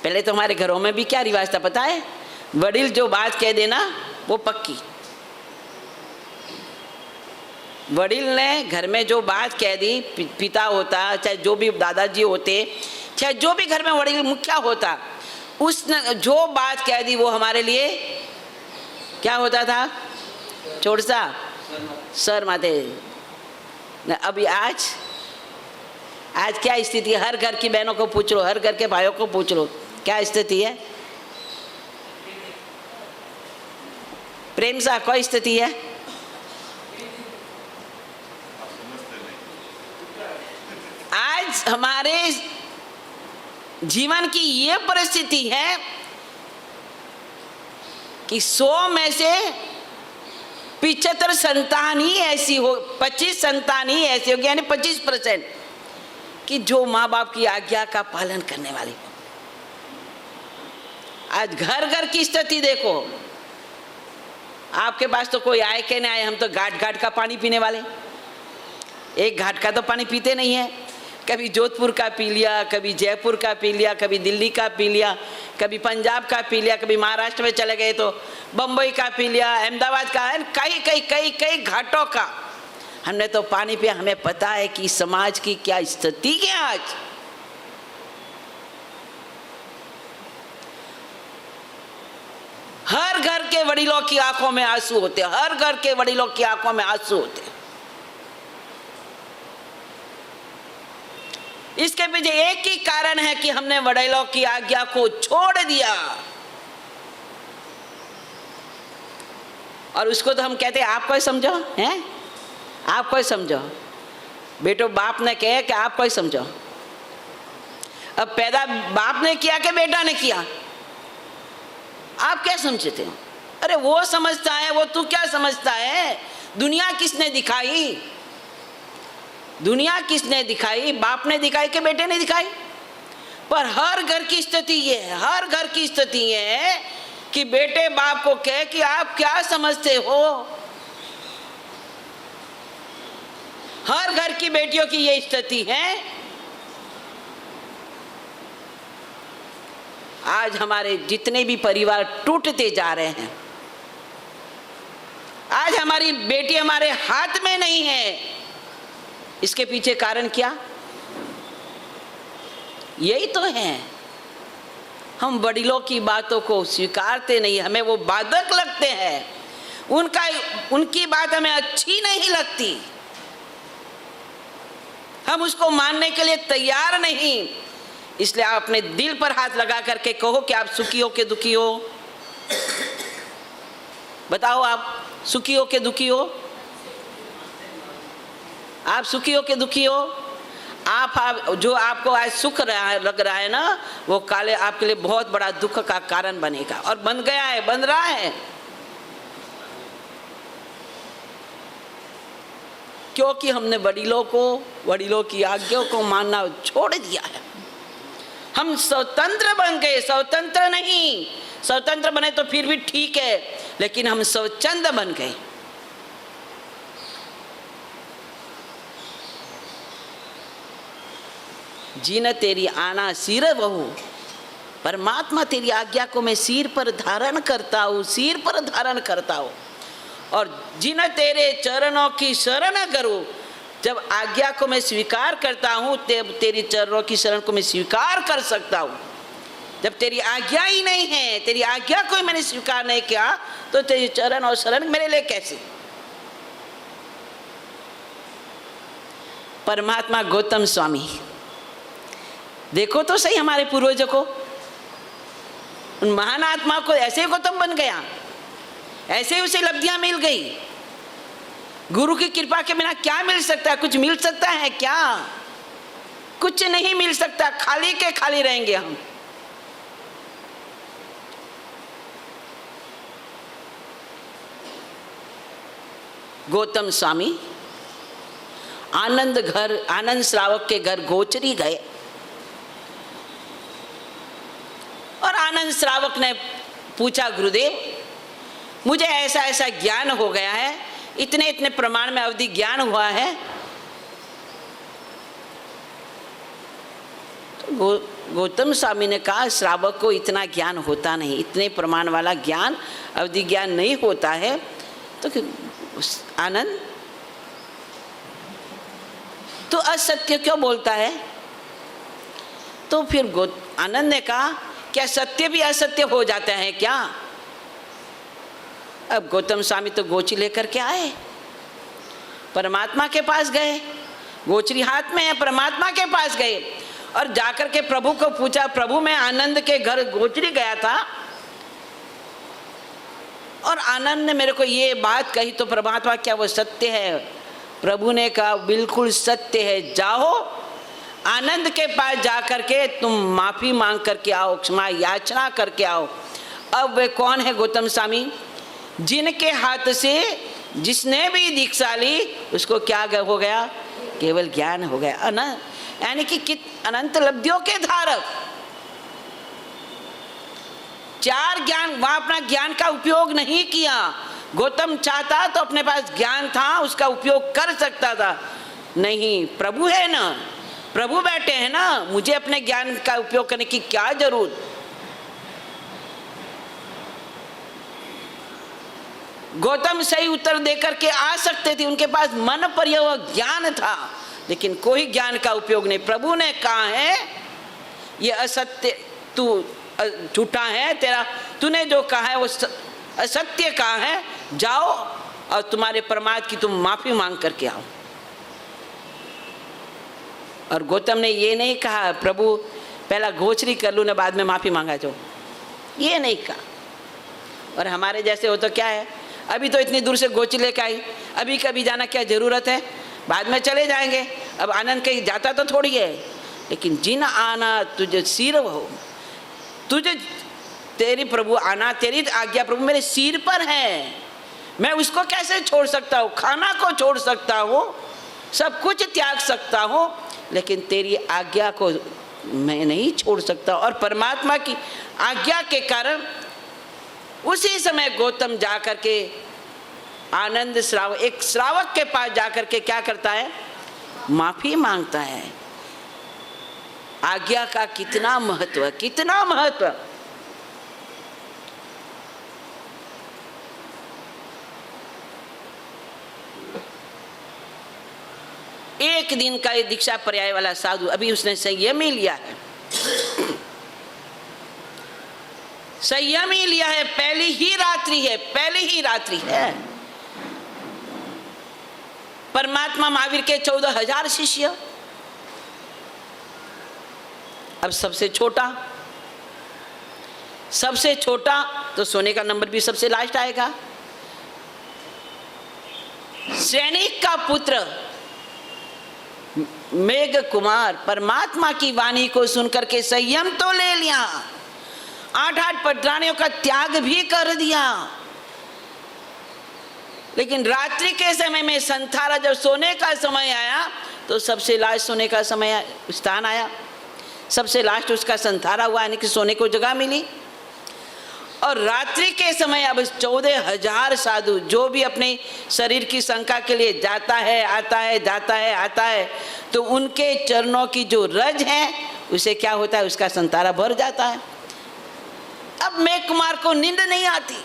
पहले तो हमारे घरों में भी क्या रिवाज था पता है? वडील जो बात कह देना वो पक्की। वडील ने घर में जो बात कह दी, पिता होता चाहे जो भी दादाजी होते, चाहे जो भी घर में वडील मुखिया होता, उसने जो बात कह दी वो हमारे लिए क्या होता था? चोरसा, सर माथे। अभी आज क्या स्थिति है? हर घर की बहनों को पूछ लो, हर घर के भाइयों को पूछ लो, क्या स्थिति है? प्रेम सा कोई स्थिति है? आज हमारे जीवन की ये परिस्थिति है कि 100 में से 75 संतान ही ऐसी हो, 25 संतान ही ऐसी होगी, यानी 25% कि जो माँ बाप की आज्ञा का पालन करने वाली। आज घर घर की स्थिति देखो। आपके पास तो कोई आए के नहीं आए, हम तो घाट घाट का पानी पीने वाले। एक घाट का तो पानी पीते नहीं है। कभी जोधपुर का पी लिया, कभी जयपुर का पी लिया, कभी दिल्ली का पी लिया, कभी पंजाब का पी लिया, कभी महाराष्ट्र में चले गए तो बम्बई का पी लिया, अहमदाबाद का है, कई घाटों का हमने तो पानी पिया। हमें पता है कि समाज की क्या स्थिति है आज। हर घर के वडीलों की आंखों में आंसू होते, हर घर के वडीलों की आंखों में आंसू होते। इसके पीछे एक ही कारण है कि हमने वडीलों की आज्ञा को छोड़ दिया। और उसको तो हम कहते हैं आप कोई समझो, हैं? आप कोई समझो। बेटो बाप ने कहे कि आप कोई समझो। अब पैदा बाप ने किया कि बेटा ने किया? आप क्या समझते हो? अरे वो समझता है, वो तू क्या समझता है? दुनिया किसने दिखाई? दुनिया किसने दिखाई? बाप ने दिखाई कि बेटे ने दिखाई? पर हर घर की स्थिति ये है, हर घर की स्थिति ये है कि बेटे बाप को कहे कि आप क्या समझते हो। हर घर की बेटियों की ये स्थिति है। आज हमारे जितने भी परिवार टूटते जा रहे हैं, आज हमारी बेटी हमारे हाथ में नहीं है। इसके पीछे कारण क्या? यही तो है, हम वडीलों की बातों को स्वीकारते नहीं, हमें वो बाधक लगते हैं, उनकी बात हमें अच्छी नहीं लगती, हम उसको मानने के लिए तैयार नहीं। इसलिए आप अपने दिल पर हाथ लगा करके कहो कि आप सुखी हो के दुखी हो। बताओ, आप सुखी हो के दुखी हो? आप सुखी हो के दुखी हो? आप जो आपको आज सुख लग रहा है ना, वो काले आपके लिए बहुत बड़ा दुख का कारण बनेगा, और बन गया है, बन रहा है। क्योंकि हमने वडीलों की आज्ञा को मानना छोड़ दिया है। हम स्वतंत्र बन गए, स्वतंत्र नहीं। स्वतंत्र बने तो फिर भी ठीक है, लेकिन हम स्वच्छंद बन गए। जीन तेरी आना सिर बहु, परमात्मा तेरी आज्ञा को मैं सिर पर धारण करता हूँ, सिर पर धारण करता हूँ। और जिन तेरे चरणों की शरण करूँ, जब आज्ञा को मैं स्वीकार करता हूँ तब तेरी चरणों की शरण को मैं स्वीकार कर सकता हूँ। जब तेरी आज्ञा ही नहीं है, तेरी आज्ञा को मैंने स्वीकार नहीं किया, तो तेरी चरण और शरण मेरे लिए कैसे? परमात्मा गौतम स्वामी, देखो तो सही हमारे पूर्वजों को, उन महान आत्मा को ऐसे गौतम बन गया, ऐसे ही उसे लब्धियां मिल गई। गुरु की कृपा के बिना क्या मिल सकता है? कुछ मिल सकता है क्या? कुछ नहीं मिल सकता, खाली के खाली रहेंगे हम। गौतम स्वामी आनंद श्रावक के घर गोचरी गए, और आनंद श्रावक ने पूछा, गुरुदेव मुझे ऐसा ऐसा ज्ञान हो गया है, इतने इतने प्रमाण में अवधि ज्ञान हुआ है। तो गौतम स्वामी ने कहा श्रावक को इतना ज्ञान होता नहीं, इतने प्रमाण वाला ज्ञान अवधि ज्ञान नहीं होता है, तो आनंद तो असत्य क्यों बोलता है? तो फिर आनंद ने कहा क्या सत्य भी असत्य हो जाता है क्या? अब गौतम स्वामी तो गोची लेकर के आए, परमात्मा के पास गए, गोचरी हाथ में है, परमात्मा के पास गए और जाकर के प्रभु को पूछा, प्रभु मैं आनंद के घर गोचरी गया था और आनंद ने मेरे को ये बात कही, तो परमात्मा क्या वो सत्य है? प्रभु ने कहा बिल्कुल सत्य है, जाओ आनंद के पास जाकर के तुम माफी मांग करके आओ, क्षमा याचना करके आओ। अब वे कौन है गौतम स्वामी? जिनके हाथ से जिसने भी दीक्षा ली उसको क्या हो गया? केवल ज्ञान हो गया, यानी कि अनंत लब्धियों के धारक। चार ज्ञान, वहां अपना ज्ञान का उपयोग नहीं किया। गौतम चाहता तो अपने पास ज्ञान था, उसका उपयोग कर सकता था, नहीं, प्रभु है ना, प्रभु बैठे हैं ना, मुझे अपने ज्ञान का उपयोग करने की क्या जरूरत? गौतम सही उत्तर देकर के आ सकते थे, उनके पास मन पर्यवक ज्ञान था, लेकिन कोई ज्ञान का उपयोग नहीं। प्रभु ने कहा है ये असत्य, तू झूठा है, तेरा तूने जो कहा है वो असत्य कहा है, जाओ और तुम्हारे प्रमाद की तुम माफी मांग करके आओ। और गौतम ने ये नहीं कहा प्रभु पहला गोचरी कर लूँ ना बाद में माफी मांगा जाओ, ये नहीं कहा। और हमारे जैसे हो तो क्या है, अभी तो इतनी दूर से गोचरी लेकर आई, अभी कभी जाना क्या जरूरत है, बाद में चले जाएंगे। अब आनंद कहीं जाता तो थोड़ी है, लेकिन जिन आना तुझे सिर हो, तुझे तेरी प्रभु आना, तेरी आज्ञा प्रभु मेरे सिर पर है, मैं उसको कैसे छोड़ सकता हूँ? खाना को छोड़ सकता हूँ, सब कुछ त्याग सकता हूँ, लेकिन तेरी आज्ञा को मैं नहीं छोड़ सकता। और परमात्मा की आज्ञा के कारण उसी समय गौतम जाकर के आनंद श्रावक, एक श्रावक के पास जाकर के क्या करता है? माफी मांगता है। आज्ञा का कितना महत्व, कितना महत्व। एक दिन का ये दीक्षा पर्याय वाला साधु, अभी उसने संयम ही लिया है, संयम ही लिया है, पहली ही रात्रि है, पहली ही रात्रि है। परमात्मा महावीर के 14,000 शिष्य, अब सबसे छोटा तो सोने का नंबर भी सबसे लास्ट आएगा। सैनिक का पुत्र मेघ कुमार परमात्मा की वाणी को सुनकर के संयम तो ले लिया, 8 पटरानियों का त्याग भी कर दिया, लेकिन रात्रि के समय में संथारा जब सोने का समय आया तो सबसे लास्ट सोने का समय स्थान आया, सबसे लास्ट उसका संथारा हुआ, यानी कि सोने को जगह मिली। और रात्रि के समय अब 14,000 साधु जो भी अपने शरीर की शंका के लिए जाता है, आता है, जाता है, आता है, तो उनके चरणों की जो रज है उसे क्या होता है? उसका संतारा भर जाता है। अब मेघ कुमार को नींद नहीं आती,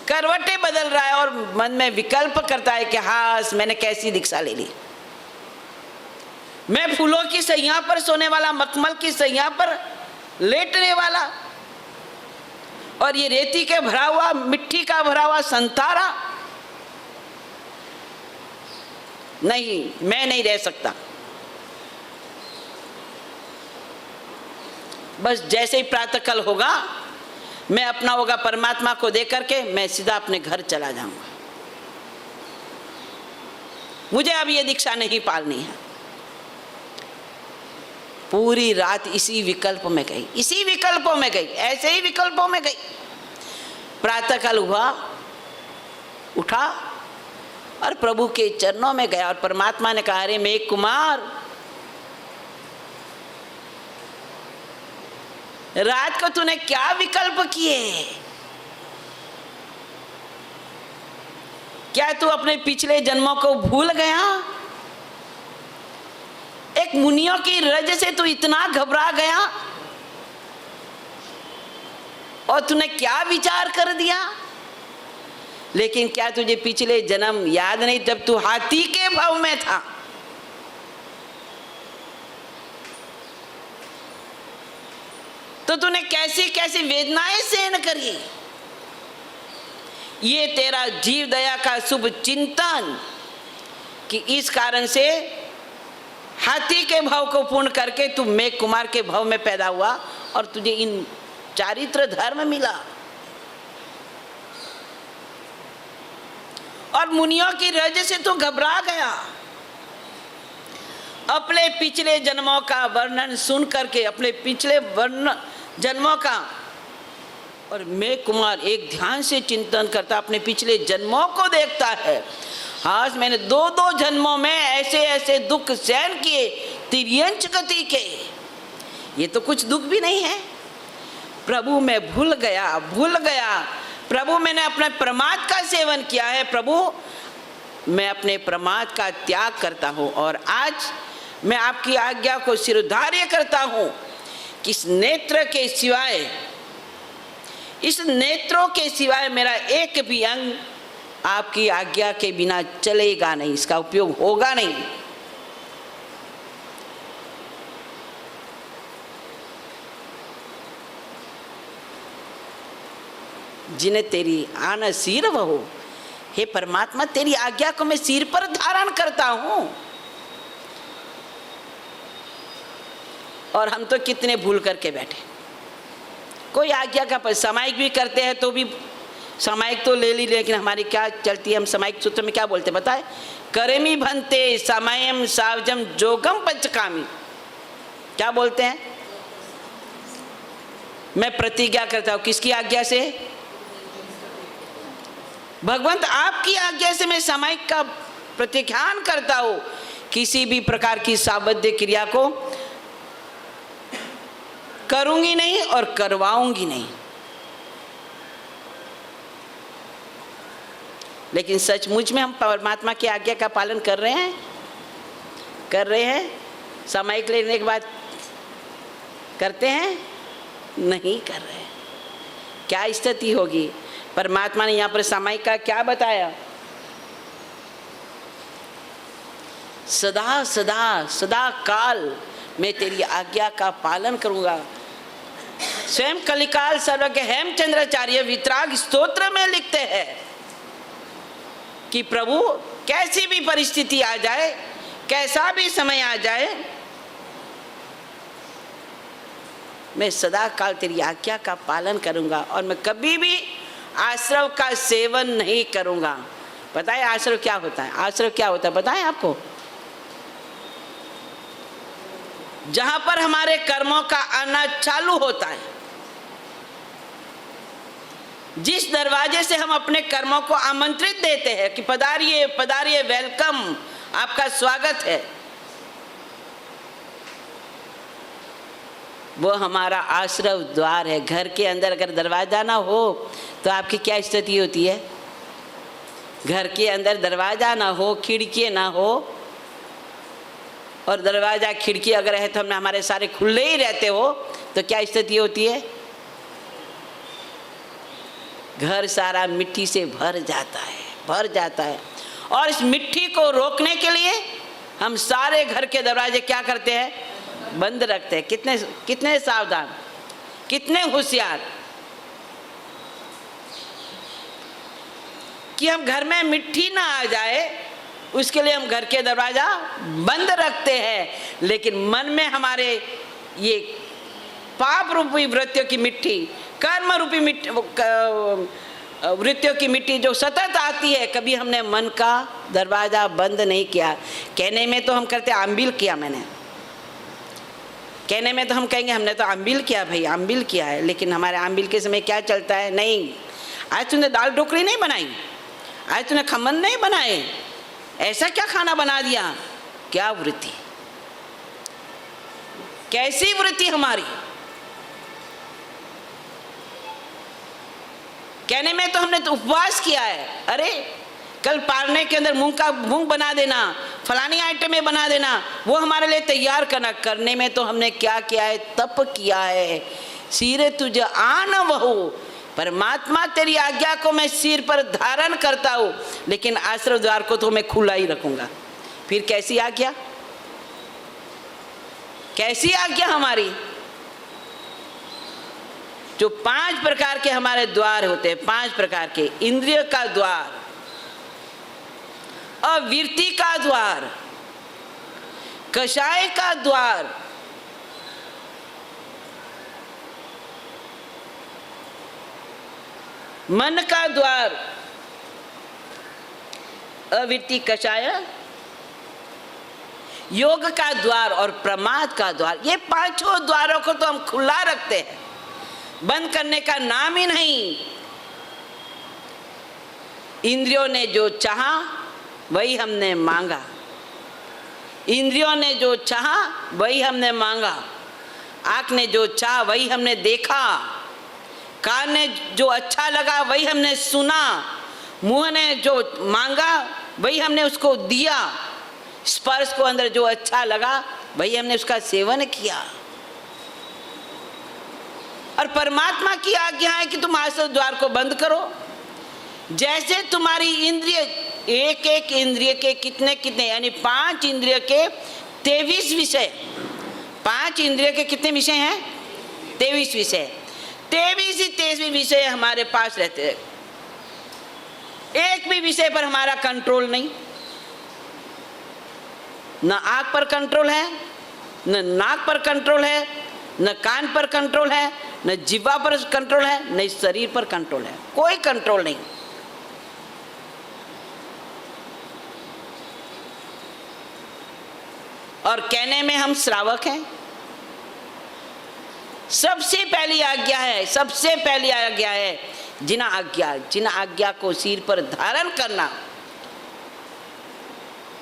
करवटें बदल रहा है और मन में विकल्प करता है कि हाँ मैंने कैसी दीक्षा ले ली, मैं फूलों की सैया पर सोने वाला, मखमल की सैया पर लेटने वाला, और ये रेती के भरा हुआ, मिट्टी का भरा हुआ संतारा, नहीं, मैं नहीं रह सकता। बस जैसे ही प्रातःकाल होगा मैं अपना होगा परमात्मा को दे करके मैं सीधा अपने घर चला जाऊंगा, मुझे अब ये दीक्षा नहीं पालनी है। पूरी रात इसी विकल्प में गई, इसी विकल्पों में गई, ऐसे ही विकल्पों में गई। प्रातःकाल हुआ, उठा और प्रभु के चरणों में गया और परमात्मा ने कहा, अरे मेघ कुमार, रात को तूने क्या विकल्प किए? क्या तू अपने पिछले जन्मों को भूल गया? एक मुनियों की रज से तू इतना घबरा गया और तूने क्या विचार कर दिया? लेकिन क्या तुझे पिछले जन्म याद नहीं, जब तू हाथी के भाव में था? तो तूने कैसी कैसी वेदनाएं सहन करी? ये तेरा जीव दया का शुभ चिंतन कि इस कारण से हाथी के भाव को पूर्ण करके तू मेघ कुमार के भाव में पैदा हुआ और तुझे इन चारित्र धर्म मिला। और मुनियों की रज से तू घबरा गया। अपने पिछले जन्मों का वर्णन सुन करके, अपने पिछले जन्मों का, और मेघ कुमार एक ध्यान से चिंतन करता, अपने पिछले जन्मों को देखता है। हाँ, मैंने 2-2 जन्मों में ऐसे ऐसे दुख सहन किए, तिर्यंच गति के। ये तो कुछ दुख भी नहीं है। प्रभु मैं भूल गया प्रभु, मैंने अपने प्रमाद का सेवन किया है। प्रभु मैं अपने प्रमाद का त्याग करता हूँ और आज मैं आपकी आज्ञा को शिरोधार्य करता हूँ कि इस नेत्रों के सिवाय मेरा एक भी अंग आपकी आज्ञा के बिना चलेगा नहीं, इसका उपयोग होगा नहीं। जिन्हें तेरी आन सिर वहो, हे परमात्मा तेरी आज्ञा को मैं सिर पर धारण करता हूं। और हम तो कितने भूल करके बैठे। कोई आज्ञा का सामायिक भी करते हैं तो भी सामायिक तो ले ली, लेकिन हमारी क्या चलती है? हम सामायिक सूत्र में क्या बोलते बताए? करेमी भंते सामयम सावजम जोगम पंचकामी। क्या बोलते हैं? मैं प्रतिज्ञा करता हूं। किसकी आज्ञा से? भगवंत आपकी आज्ञा से मैं सामायिक का प्रतिज्ञान करता हूं। किसी भी प्रकार की सावध्य क्रिया को करूंगी नहीं और करवाऊंगी नहीं। लेकिन सचमुच में हम परमात्मा की आज्ञा का पालन कर रहे हैं? सामायिक लेने के बाद करते हैं? नहीं कर रहे। क्या स्थिति होगी? परमात्मा ने यहाँ पर सामायिक का क्या बताया? सदा सदा सदा काल मैं तेरी आज्ञा का पालन करूंगा। स्वयं कलिकाल सर्वज्ञ हेमचंद्राचार्य वितराग स्तोत्र में लिखते हैं कि प्रभु कैसी भी परिस्थिति आ जाए, कैसा भी समय आ जाए, मैं सदा काल तेरी आज्ञा का पालन करूंगा और मैं कभी भी आश्रव का सेवन नहीं करूंगा। पता है आश्रव क्या होता है? आश्रव क्या होता है पता है आपको? जहां पर हमारे कर्मों का आना चालू होता है, जिस दरवाजे से हम अपने कर्मों को आमंत्रित देते हैं कि पधारिए पधारिए, वेलकम, आपका स्वागत है, वो हमारा आश्रव द्वार है। घर के अंदर अगर दरवाजा ना हो तो आपकी क्या स्थिति होती है? घर के अंदर दरवाजा ना हो, खिड़की ना हो, और दरवाजा खिड़की अगर है तो हमारे सारे खुले ही रहते हो तो क्या स्थिति होती है? घर सारा मिट्टी से भर जाता है। और इस मिट्टी को रोकने के लिए हम सारे घर के दरवाजे क्या करते हैं? बंद रखते हैं। कितने सावधान, कितने होशियार कि हम घर में मिट्टी ना आ जाए, उसके लिए हम घर के दरवाजा बंद रखते हैं। लेकिन मन में हमारे ये पाप रूपी वृत्तियों की मिट्टी, कर्म रूपी मिट्टी, वृत्तियों की मिट्टी जो सतत आती है, कभी हमने मन का दरवाजा बंद नहीं किया। कहने में तो हम करते आंबिल किया, मैंने कहने में तो हम कहेंगे हमने तो आंबिल किया, भाई आंबिल किया है, लेकिन हमारे आंबिल के समय क्या चलता है? नहीं, आज तूने दाल ढोकली नहीं बनाई, आज तूने खमन नहीं बनाए, ऐसा क्या खाना बना दिया? क्या वृत्ति, कैसी वृत्ति हमारी? कहने में तो हमने तो उपवास किया है, अरे कल पालने के अंदर मूंग बना देना, फलानी आइटमें बना देना, वो हमारे लिए तैयार करने में तो हमने क्या किया है? तप किया है। सिर तुझ आन वहु, परमात्मा तेरी आज्ञा को मैं सिर पर धारण करता हूँ, लेकिन आश्रम द्वार को तो मैं खुला ही रखूंगा। फिर कैसी आज्ञा, कैसी आज्ञा हमारी? जो 5 प्रकार के हमारे द्वार होते हैं, 5 प्रकार के, इंद्रिय का द्वार, अविरति का द्वार, कषाय का द्वार, मन का द्वार, अविरति, कषाय, योग का द्वार और प्रमाद का द्वार। ये 5 द्वारों को तो हम खुला रखते हैं, बंद करने का नाम ही नहीं। इंद्रियों ने जो चाहा वही हमने मांगा, इंद्रियों ने जो चाहा वही हमने मांगा, आँख ने जो चाहा वही हमने देखा, कान ने जो अच्छा लगा वही हमने सुना, मुंह ने जो मांगा वही हमने उसको दिया, स्पर्श को अंदर जो अच्छा लगा वही हमने उसका सेवन किया। और परमात्मा की आज्ञा है कि तुम आश्रम द्वार को बंद करो। जैसे तुम्हारी इंद्रिय, एक एक इंद्रिय के कितने कितने, यानी 5 इंद्रिय के 23 विषय, 5 इंद्रिय के कितने विषय हैं? 23 विषय। 23 विषय हमारे पास रहते हैं, एक भी विषय पर हमारा कंट्रोल नहीं। न आँख पर कंट्रोल है, न नाक पर कंट्रोल है, न कान पर कंट्रोल है, न जिह्वा पर कंट्रोल है, न शरीर पर कंट्रोल है, कोई कंट्रोल नहीं। और कहने में हम श्रावक हैं। सबसे पहली आज्ञा है, सबसे पहली आज्ञा है जिन आज्ञा को सिर पर धारण करना।